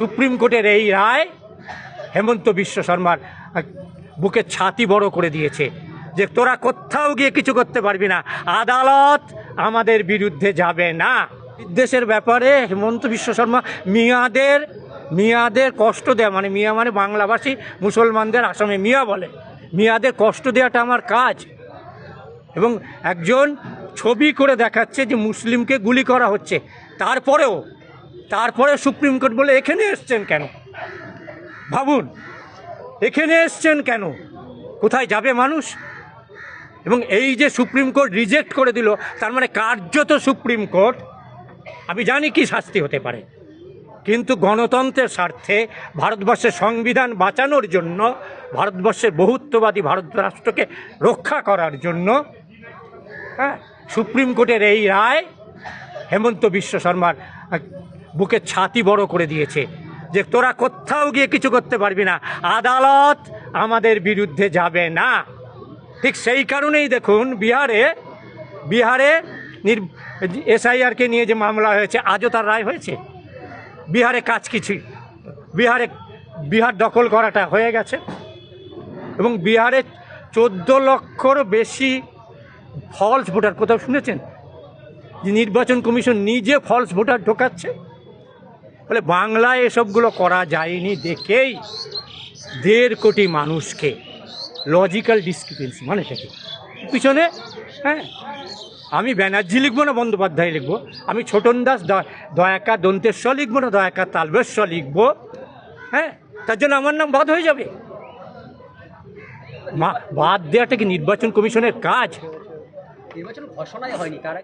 Supreme কোর্টের এই রায় হেমন্ত বিশ্ব শর্মার বুকে ছাতি বড় করে দিয়েছে যে তোরা কোথাও গিয়ে কিছু করতে পারবি না, আদালত আমাদের বিরুদ্ধে যাবে না। বিদ্বেষের ব্যাপারে হেমন্ত বিশ্ব শর্মা মিয়াদের কষ্ট দেয়া, মানে মিয়া মানে বাংলাভাষী মুসলমানদের আসামে মিয়া বলে, মিয়াদের কষ্ট দেওয়াটা আমার কাজ। এবং একজন ছবি করে দেখাচ্ছে যে মুসলিমকে গুলি করা হচ্ছে, তারপরে সুপ্রিম কোর্ট বলে এখানে এসছেন কেন? ভাবুন, এখানে এসছেন কেন? কোথায় যাবে মানুষ? এবং এই যে সুপ্রিম কোর্ট রিজেক্ট করে দিল, তার মানে কার্যত সুপ্রিম কোর্ট, আমি জানি কি শাস্তি হতে পারে, কিন্তু গণতন্ত্রের স্বার্থে ভারতবর্ষের সংবিধান বাঁচানোর জন্য, ভারতবর্ষের বহুত্ববাদী ভারত রাষ্ট্রকে রক্ষা করার জন্য সুপ্রিম কোর্টের এই রায় হেমন্ত বিশ্ব শর্মার বুকে ছাতি বড় করে দিয়েছে যে তোরা কোথাও গিয়ে কিছু করতে পারবি না, আদালত আমাদের বিরুদ্ধে যাবে না। ঠিক সেই কারণেই দেখুন বিহারে এসআইআরকে নিয়ে যে মামলা হয়েছে, আজও তার রায় হয়েছে। বিহারে কাজ কিছু, বিহার দখল করাটা হয়ে গেছে এবং বিহারে 14 লক্ষর বেশি ফলস ভোটার, কোথাও শুনেছেন যে নির্বাচন কমিশন নিজে ফলস ভোটার ঢোকাচ্ছে? বলে বাংলায় এসবগুলো করা যায়নি দেখেই 1.5 কোটি মানুষকে লজিক্যাল ডিসক্রিপেন্সি, মানে সেটি পিছনে আমি ব্যানার্জি লিখবো না বন্দ্যোপাধ্যায় লিখবো, আমি ছোটন দাস দয়াকা দন্তেশ্ব লিখবো না দয়াকা তালবেশ্ব লিখবো, তার জন্য আমার নাম বাদ হয়ে যাবে? বাদ দেওয়াটা কি নির্বাচন কমিশনের কাজ? নির্বাচন ঘোষণাই হয়নি, তারা